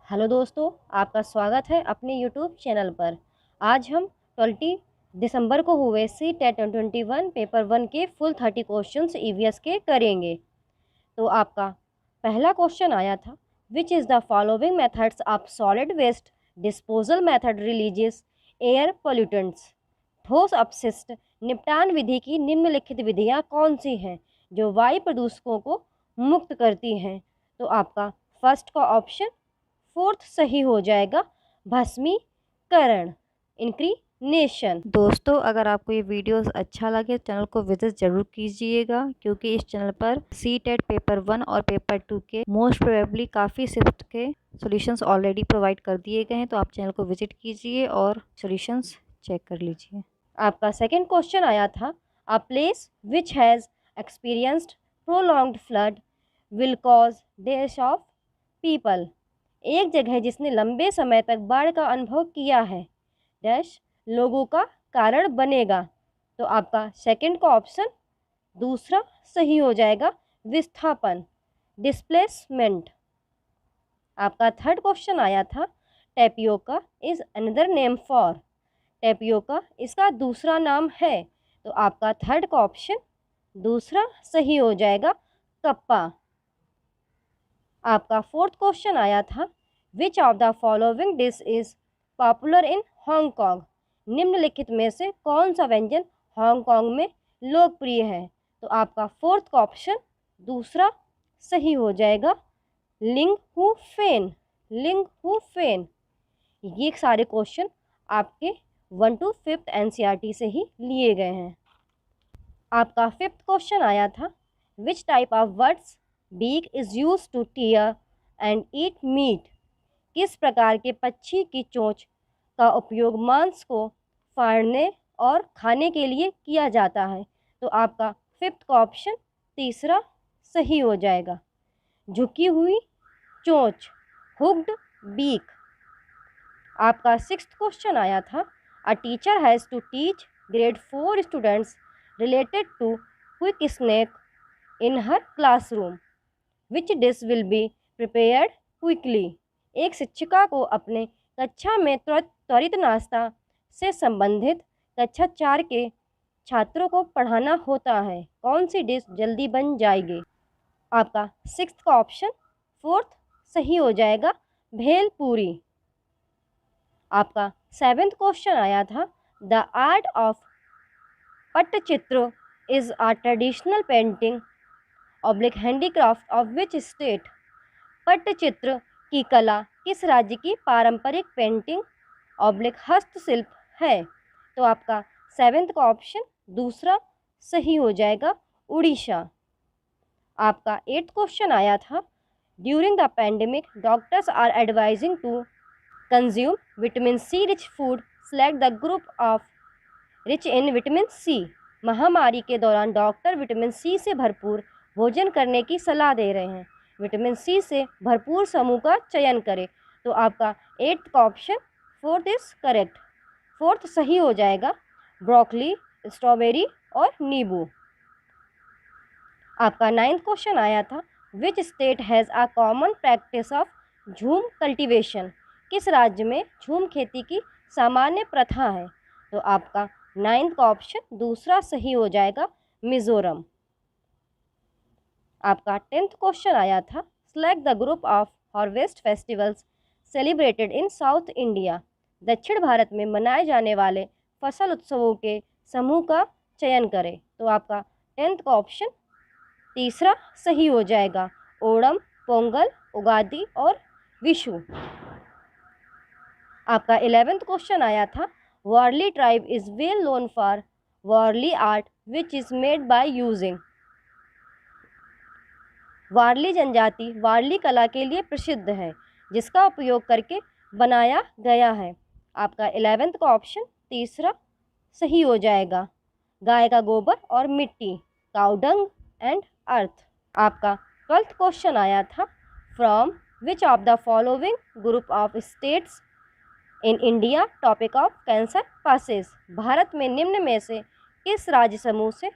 Hello दोस्तों, आपका स्वागत है अपने यूट्यूब चैनल पर। आज हम 20 दिसंबर को हुए सी टेट 2021 पेपर 1 के फुल 30 क्वेश्चंस ईवीएस के करेंगे। तो आपका पहला क्वेश्चन आया था, which is the following methods of solid waste disposal method releases air pollutants. ठोस अपशिष्ट निपटान विधि की निम्नलिखित विधियाँ कौन सी हैं जो वायु प्रदूषकों को मुक्त करती हैं? तो आपका फर्स्ट का ऑप्शन फोर्थ सही हो जाएगा, भस्मीकरण, इंक्रीनेशन। दोस्तों, अगर आपको ये वीडियोस अच्छा लगे चैनल को विजिट जरूर कीजिएगा, क्योंकि इस चैनल पर सी टेट पेपर 1 और पेपर 2 के मोस्ट प्रोबेबली काफ़ी शिफ्ट के सॉल्यूशंस ऑलरेडी प्रोवाइड कर दिए गए हैं। तो आप चैनल को विजिट कीजिए और सॉल्यूशंस चेक कर लीजिए। आपका सेकेंड क्वेश्चन आया था, a place which has experienced prolonged flood will cause death of people. एक जगह जिसने लंबे समय तक बाढ़ का अनुभव किया है, डैश लोगों का कारण बनेगा। तो आपका सेकंड का ऑप्शन दूसरा सही हो जाएगा, विस्थापन, डिस्प्लेसमेंट। आपका थर्ड क्वेश्चन आया था, tapioca is another name for. Tapioca इसका दूसरा नाम है। तो आपका थर्ड का ऑप्शन दूसरा सही हो जाएगा, कप्पा। आपका फोर्थ क्वेश्चन आया था, which of the following dish is popular in Hong Kong. निम्नलिखित में से कौन सा व्यंजन हांगकांग में लोकप्रिय है? तो आपका फोर्थ का ऑप्शन दूसरा सही हो जाएगा, लिंग हु फेन, लिंग हु फेन। ये सारे क्वेश्चन आपके 1 to 5th एनसीईआरटी से ही लिए गए हैं। आपका फिफ्थ क्वेश्चन आया था, which type of birds beak is use to tear and eat meat. किस प्रकार के पक्षी की चोंच का उपयोग मांस को फाड़ने और खाने के लिए किया जाता है? तो आपका फिफ्थ का ऑप्शन तीसरा सही हो जाएगा, झुकी हुई चोंच, हुक्ड बीक। आपका सिक्स्थ क्वेश्चन आया था, a teacher has to teach grade 4 students related to quick snack in her classroom, which dish will be prepared quickly. एक शिक्षिका को अपने कक्षा में त्वरित नाश्ता से संबंधित कक्षा 4 के छात्रों को पढ़ाना होता है, कौन सी डिश जल्दी बन जाएगी? आपका सिक्स्थ का ऑप्शन फोर्थ सही हो जाएगा, भेलपूरी। आपका सेवेंथ क्वेश्चन आया था, the art of Pattachitra is a traditional painting oblique handicraft of which state. Pattachitra की कला किस राज्य की पारंपरिक पेंटिंग ऑब्लिक हस्तशिल्प है? तो आपका सेवेंथ का ऑप्शन दूसरा सही हो जाएगा, उड़ीसा। आपका एट्थ क्वेश्चन आया था, during the pandemic doctors are advising to consume vitamin C rich food, select the group of rich in vitamin C. महामारी के दौरान डॉक्टर विटामिन सी से भरपूर भोजन करने की सलाह दे रहे हैं, विटामिन सी से भरपूर समूह का चयन करें। तो आपका एट्थ का option fourth is correct, fourth सही हो जाएगा, ब्रोकली, स्ट्रॉबेरी और नींबू। आपका नाइन्थ क्वेश्चन आया था, which state has a common practice of झूम कल्टीवेशन। किस राज्य में झूम खेती की सामान्य प्रथा है? तो आपका नाइन्थ का ऑप्शन दूसरा सही हो जाएगा, मिजोरम। आपका टेंथ क्वेश्चन आया था, select the group of harvest festivals celebrated in south India. दक्षिण भारत में मनाए जाने वाले फसल उत्सवों के समूह का चयन करें। तो आपका टेंथ का ऑप्शन तीसरा सही हो जाएगा, ओणम, पोंगल, उगादि और विशु। आपका 11th क्वेश्चन आया था, Warli tribe is well known for Warli art which is made by using. Warli जनजाति वारली कला के लिए प्रसिद्ध है, जिसका उपयोग करके बनाया गया है। आपका 11th का ऑप्शन तीसरा सही हो जाएगा, गाय का गोबर और मिट्टी, काउडंग एंड अर्थ। आपका 12th क्वेश्चन आया था, from which of the following group of states in India topic of cancer passes. Bharat में निम्न में से किस राज्य समूह से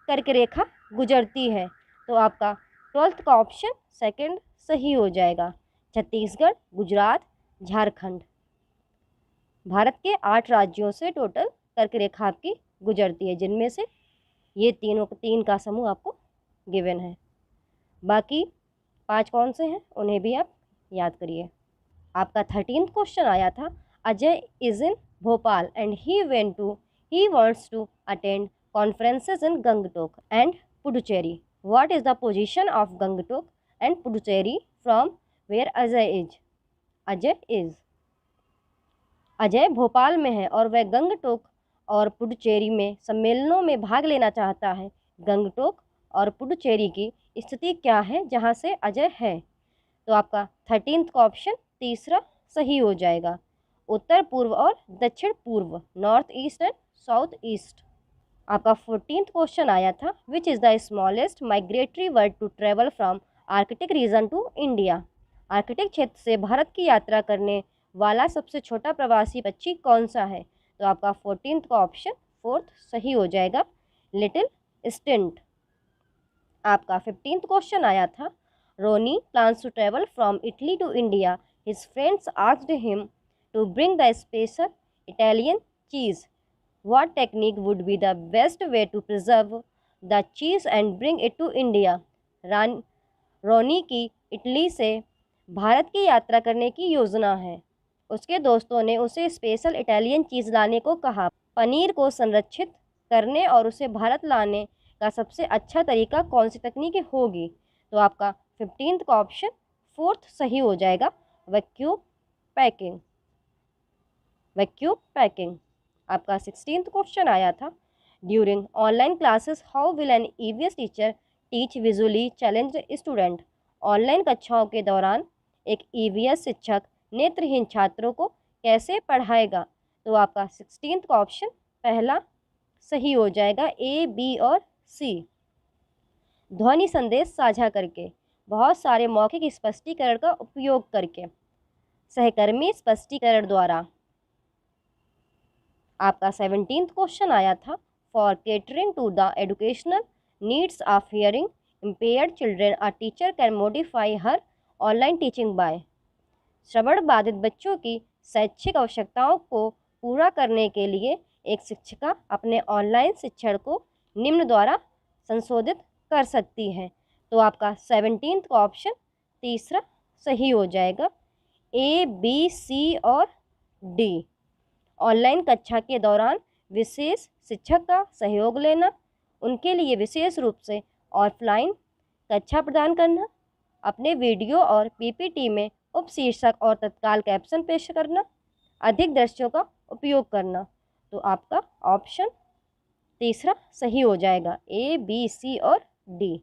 कर्क रेखा गुजरती है? तो आपका 12th का ऑप्शन सेकंड सही हो जाएगा, छत्तीसगढ़, गुजरात, झारखंड। भारत के 8 राज्यों से टोटल कर्क रेखा आपकी गुजरती है, जिनमें से ये तीन का समूह आपको गिवन है। बाकी 5 कौन से हैं उन्हें भी आप याद करिए। आपका 13th क्वेश्चन आया था, Ajay is in Bhopal and he wants to attend conferences in Gangtok and Puducherry. What is the position of Gangtok and Puducherry from where Ajay is? Ajay Bhopal में है और वह गंगटोक और पुडुचेरी में सम्मेलनों में भाग लेना चाहता है। गंगटोक और पुडुचेरी की स्थिति क्या है जहां से अजय है? तो आपका 13th का ऑप्शन तीसरा सही हो जाएगा, उत्तर पूर्व और दक्षिण पूर्व, north east and south east. आपका 14th क्वेश्चन आया था, which is the smallest migratory bird to travel from Arctic region to India? Arctic क्षेत्र से भारत की यात्रा करने वाला सबसे छोटा प्रवासी पक्षी कौन सा है? तो आपका 14th का ऑप्शन 4th सही हो जाएगा, लिटिल स्टिंट। आपका 15th क्वेश्चन आया था, Ronnie plans to travel from Italy to India. His friends asked him to bring the special Italian cheese. What technique would be the best way to preserve the cheese and bring it to India? रोनी की Italy से भारत की यात्रा करने की योजना है। उसके दोस्तों ने उसे स्पेशल इटालियन चीज़ लाने को कहा। पनीर को संरक्षित करने और उसे भारत लाने का सबसे अच्छा तरीका कौन सी तकनीक होगी? तो आपका 15th का ऑप्शन 4th सही हो जाएगा, वैक्यूम पैकिंग। आपका 16th क्वेश्चन आया था, during online classes how will an EVS teacher teach visually challenged student? Online कक्षाओं के दौरान एक ईवीएस शिक्षक नेत्रहीन छात्रों को कैसे पढ़ाएगा? तो आपका 16th का ऑप्शन पहला सही हो जाएगा, ए, बी और सी। ध्वनि संदेश साझा करके, बहुत सारे मौखिक स्पष्टीकरण का उपयोग करके, सहकर्मी स्पष्टीकरण द्वारा। आपका 17th क्वेश्चन आया था, for catering to the educational needs of hearing impaired children a teacher can modify her online teaching by. श्रवण बाधित बच्चों की शैक्षिक आवश्यकताओं को पूरा करने के लिए एक शिक्षिका अपने ऑनलाइन शिक्षण को निम्न द्वारा संशोधित कर सकती है। तो आपका 17th का ऑप्शन तीसरा सही हो जाएगा, ए, बी, सी और डी। ऑनलाइन कक्षा के दौरान विशेष शिक्षक का सहयोग लेना, उनके लिए विशेष रूप से ऑफलाइन कक्षा प्रदान करना, अपने वीडियो और पीपीटी में उपशीर्षक और तत्काल कैप्शन पेश करना, अधिक दृश्यों का उपयोग करना। तो आपका ऑप्शन तीसरा सही हो जाएगा, ए, बी, सी और डी।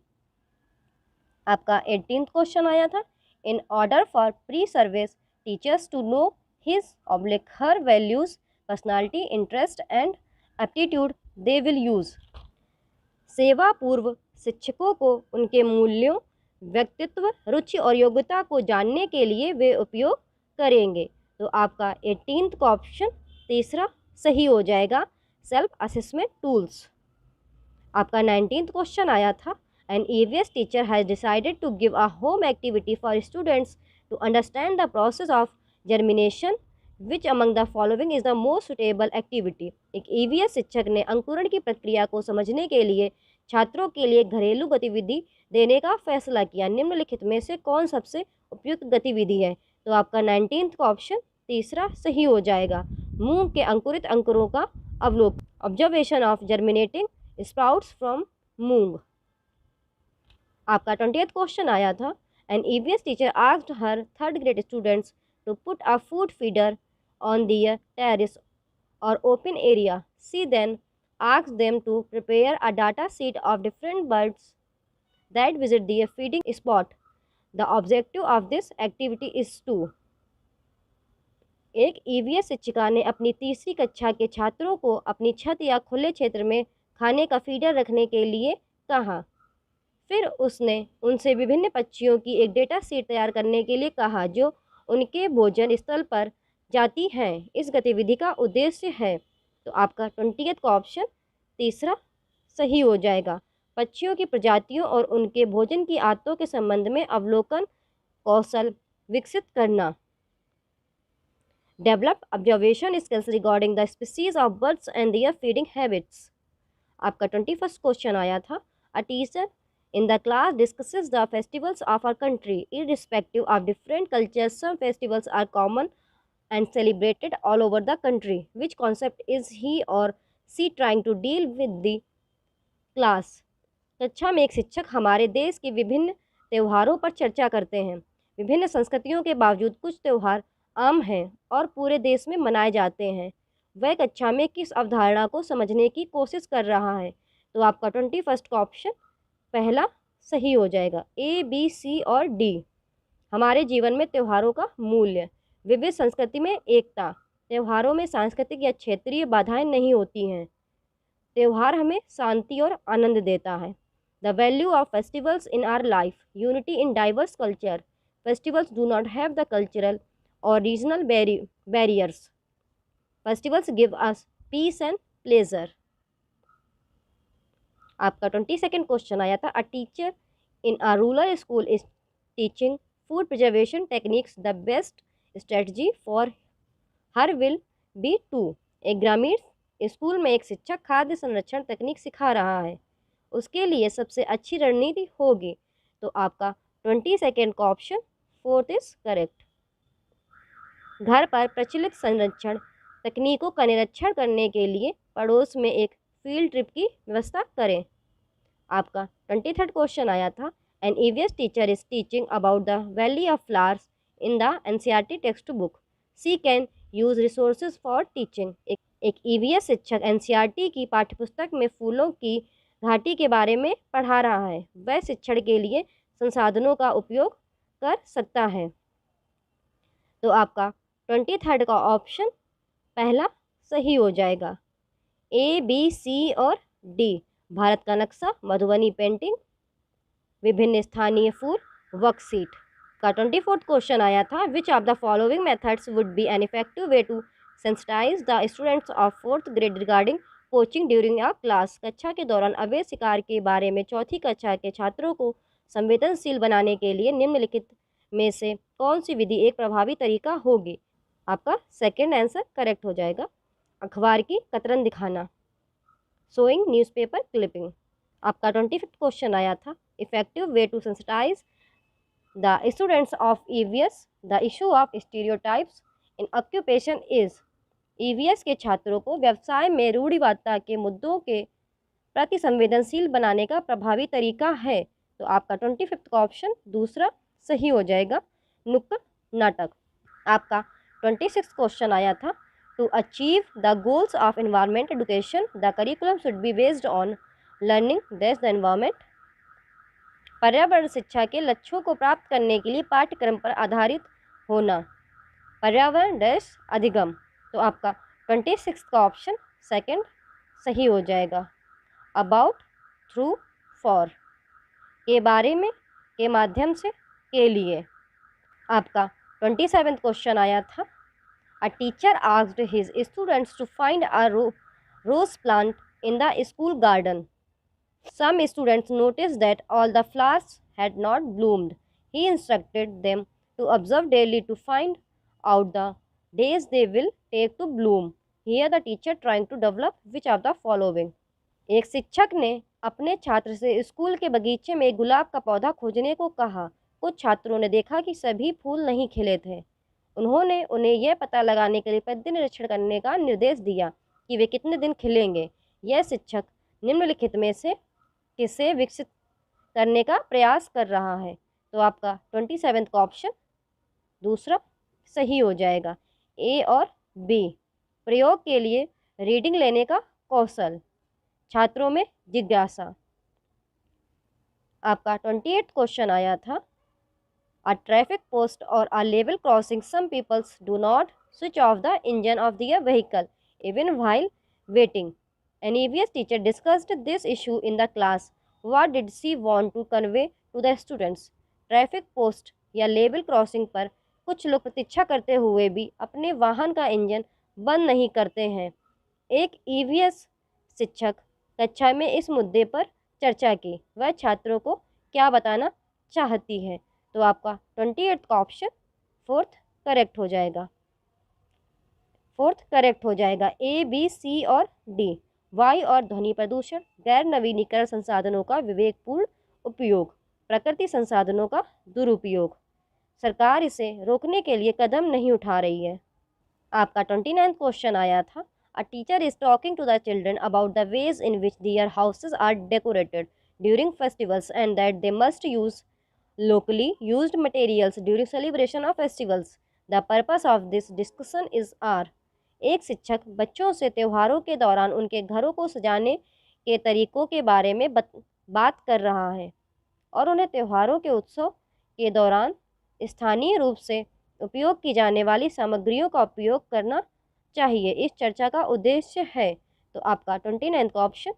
आपका 18th क्वेश्चन आया था, in order for pre service teachers to know his/her values, personality, interest and aptitude they will use। सेवा पूर्व शिक्षकों को उनके मूल्यों, व्यक्तित्व, रुचि और योग्यता को जानने के लिए वे उपयोग करेंगे। तो आपका 18th का ऑप्शन तीसरा सही हो जाएगा, सेल्फ असेसमेंट टूल्स। आपका 19th क्वेश्चन आया था, an EVS teacher has decided to give a home activity for students to understand the process of germination, which among the following is the most suitable activity. एक EVS शिक्षक ने अंकुरण की प्रक्रिया को समझने के लिए छात्रों के लिए घरेलू गतिविधि देने का फैसला किया। निम्नलिखित में से कौन सबसे उपयुक्त गतिविधि है? तो आपका 19th का ऑप्शन तीसरा सही हो जाएगा, मूंग के अंकुरित अंकुरों का अवलोकन, observation of germinating sprouts from moong. आपका 20th क्वेश्चन आया था, an EVS teacher asked her third grade students to put a food feeder on their terrace or open area. She then asked them to prepare a data sheet of different birds that visit their feeding spot. The objective of this activity is to। एक EVS शिक्षिका ने अपनी तीसरी कक्षा के छात्रों को अपनी छत या खुले क्षेत्र में खाने का फीडर रखने के लिए कहा। फिर उसने उनसे विभिन्न पक्षियों की एक डेटा शीट तैयार करने के लिए कहा जो उनके भोजन स्थल पर जाती हैं। इस गतिविधि का उद्देश्य है। तो आपका 20th का ऑप्शन तीसरा सही हो जाएगा, पक्षियों की प्रजातियों और उनके भोजन की आदतों के संबंध में अवलोकन कौशल विकसित करना। Develop observation skills regarding the species of birds and their feeding habits. आपका 21st क्वेश्चन आया था, a teacher in the class discusses the festivals of our country. Irrespective of different cultures, some festivals are common and celebrated all over the country. Which concept is he or she trying to deal with the class? कक्षा में एक शिक्षक हमारे देश के विभिन्न त्योहारों पर चर्चा करते हैं। विभिन्न संस्कृतियों के बावजूद कुछ त्योहार आम हैं और पूरे देश में मनाए जाते हैं। वह कक्षा में किस अवधारणा को समझने की कोशिश कर रहा है? तो आपका 21st का ऑप्शन पहला सही हो जाएगा, ए, बी, सी और डी। हमारे जीवन में त्योहारों का मूल्य। विविध संस्कृति में एकता। त्योहारों में सांस्कृतिक या क्षेत्रीय बाधाएं नहीं होती हैं। त्योहार हमें शांति और आनंद देता है। The value of festivals in our life. Unity in diverse culture. Festivals do not have the cultural और regional barriers. Festivals give us peace and pleasure. आपका 22nd क्वेश्चन आया था, a teacher in a rural school is teaching food preservation techniques, the best strategy for her will be to. एक ग्रामीण school में एक शिक्षक खाद्य संरक्षण तकनीक सिखा रहा है, उसके लिए सबसे अच्छी रणनीति होगी। तो आपका 22nd का ऑप्शन 4th इज करेक्ट। घर पर प्रचलित संरक्षण तकनीकों का निरीक्षण करने के लिए पड़ोस में एक फील्ड ट्रिप की व्यवस्था करें। आपका 23rd क्वेश्चन आया था, an EVS teacher is teaching about the valley of flowers in the NCERT text book, she can use resources for teaching. एक ईवीएस शिक्षक एनसीईआरटी की पाठ्यपुस्तक में फूलों की घाटी के बारे में पढ़ा रहा है, वह शिक्षण के लिए संसाधनों का उपयोग कर सकता है। तो आपका 23rd का ऑप्शन पहला सही हो जाएगा, ए, बी, सी और डी। भारत का नक्शा, मधुबनी पेंटिंग, विभिन्न स्थानीय फूल, वर्कशीट। का 24th क्वेश्चन आया था, which of the following methods would be an effective way to sensitize the students of 4th grade regarding poaching during a class. कक्षा के दौरान अवैध शिकार के बारे में चौथी कक्षा के छात्रों को संवेदनशील बनाने के लिए निम्नलिखित में से कौन सी विधि एक प्रभावी तरीका होगी? आपका सेकेंड आंसर करेक्ट हो जाएगा, अखबार की कतरन दिखाना, शोइंग न्यूज़पेपर क्लिपिंग। आपका 25th क्वेश्चन आया था, effective way to sensitize the students of EVS the issue of stereotypes in occupation is. EVS के छात्रों को व्यवसाय में रूढ़िवादिता के मुद्दों के प्रति संवेदनशील बनाने का प्रभावी तरीका है। तो आपका 25th का ऑप्शन दूसरा सही हो जाएगा, नुक्कड़ नाटक। आपका 26th क्वेश्चन आया था, to achieve the goals of environment education, the curriculum should be based on learning dash the environment। पर्यावरण शिक्षा के लक्ष्यों को प्राप्त करने के लिए पाठ्यक्रम पर आधारित होना, पर्यावरण डैश अधिगम। तो आपका 26 का ऑप्शन सेकंड सही हो जाएगा, अबाउट, थ्रू, फॉर, के बारे में, के माध्यम से, के लिए। आपका 27th क्वेश्चन आया था, a teacher asked his students to find a rose plant in the school garden. Some students noticed that all the flowers had not bloomed. He instructed them to observe daily to find out the days they will take to bloom. Here the teacher trying to develop which of the following। एक शिक्षक ने अपने छात्र से school के बगीचे में गुलाब का पौधा खोजने को कहा। कुछ छात्रों ने देखा कि सभी फूल नहीं खिले थे। उन्होंने उन्हें यह पता लगाने के लिए प्रतिदिन निरीक्षण करने का निर्देश दिया कि वे कितने दिन खिलेंगे। यह शिक्षक निम्नलिखित में से किसे विकसित करने का प्रयास कर रहा है? तो आपका 27 का ऑप्शन दूसरा सही हो जाएगा, ए और बी। प्रयोग के लिए रीडिंग लेने का कौशल, छात्रों में जिज्ञासा। आपका 28 क्वेश्चन आया था, a traffic post or a level crossing, some people do not switch off the engine of their vehicle even while waiting. An EVS teacher discussed this issue in the class. What did she want to convey to the students? Traffic post या level crossing पर कुछ लोग प्रतीक्षा करते हुए भी अपने वाहन का इंजन बंद नहीं करते हैं। एक EVS शिक्षक कक्षा में इस मुद्दे पर चर्चा की। वह छात्रों को क्या बताना चाहती है? तो आपका 28 का ऑप्शन फोर्थ करेक्ट हो जाएगा। ए, बी, सी और डी। वायु और ध्वनि प्रदूषण, गैर नवीनीकरण संसाधनों का विवेकपूर्ण उपयोग, प्रकृति संसाधनों का दुरुपयोग। सरकार इसे रोकने के लिए कदम नहीं उठा रही है। आपका 29th क्वेश्चन आया था, a teacher is talking to the children about the ways in which their houses are decorated during festivals and that they must use locally used materials during celebration of festivals. The purpose of this discussion is are। एक शिक्षक बच्चों से त्योहारों के दौरान उनके घरों को सजाने के तरीकों के बारे में बात कर रहा है और उन्हें त्योहारों के उत्सव के दौरान स्थानीय रूप से उपयोग की जाने वाली सामग्रियों का उपयोग करना चाहिए। इस चर्चा का उद्देश्य है। तो आपका 29 का ऑप्शन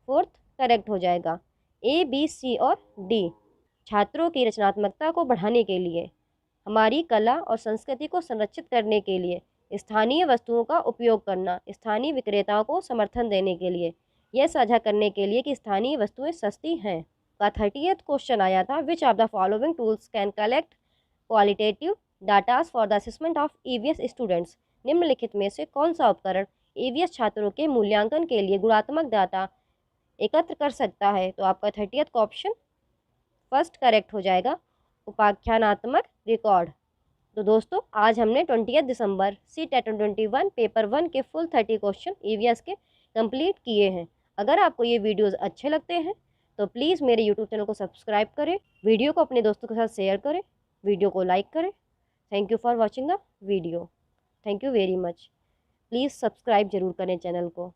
फोर्थ करेक्ट हो जाएगा। ए, बी, सी और डी। छात्रों की रचनात्मकता को बढ़ाने के लिए, हमारी कला और संस्कृति को संरक्षित करने के लिए स्थानीय वस्तुओं का उपयोग करना, स्थानीय विक्रेताओं को समर्थन देने के लिए, यह साझा करने के लिए कि स्थानीय वस्तुएं सस्ती हैं। का 30th क्वेश्चन आया था, which of the following tools can collect qualitative datas for the assessment of EVS students. निम्नलिखित में से कौन सा उपकरण ईवीएस छात्रों के मूल्यांकन के लिए गुणात्मक डाटा एकत्र कर सकता है। तो आपका 30th का ऑप्शन फर्स्ट करेक्ट हो जाएगा, उपाख्यानात्मक रिकॉर्ड। तो दोस्तों आज हमने 20 दिसंबर सी टेट 21 पेपर 1 के फुल 30 क्वेश्चन ईवीएस के कंप्लीट किए हैं। अगर आपको ये वीडियोस अच्छे लगते हैं तो प्लीज़ मेरे यूट्यूब चैनल को सब्सक्राइब करें, वीडियो को अपने दोस्तों के साथ शेयर करें, वीडियो को लाइक करें। Thank you for watching the video. Thank you very much. Please subscribe जरूर करें चैनल को।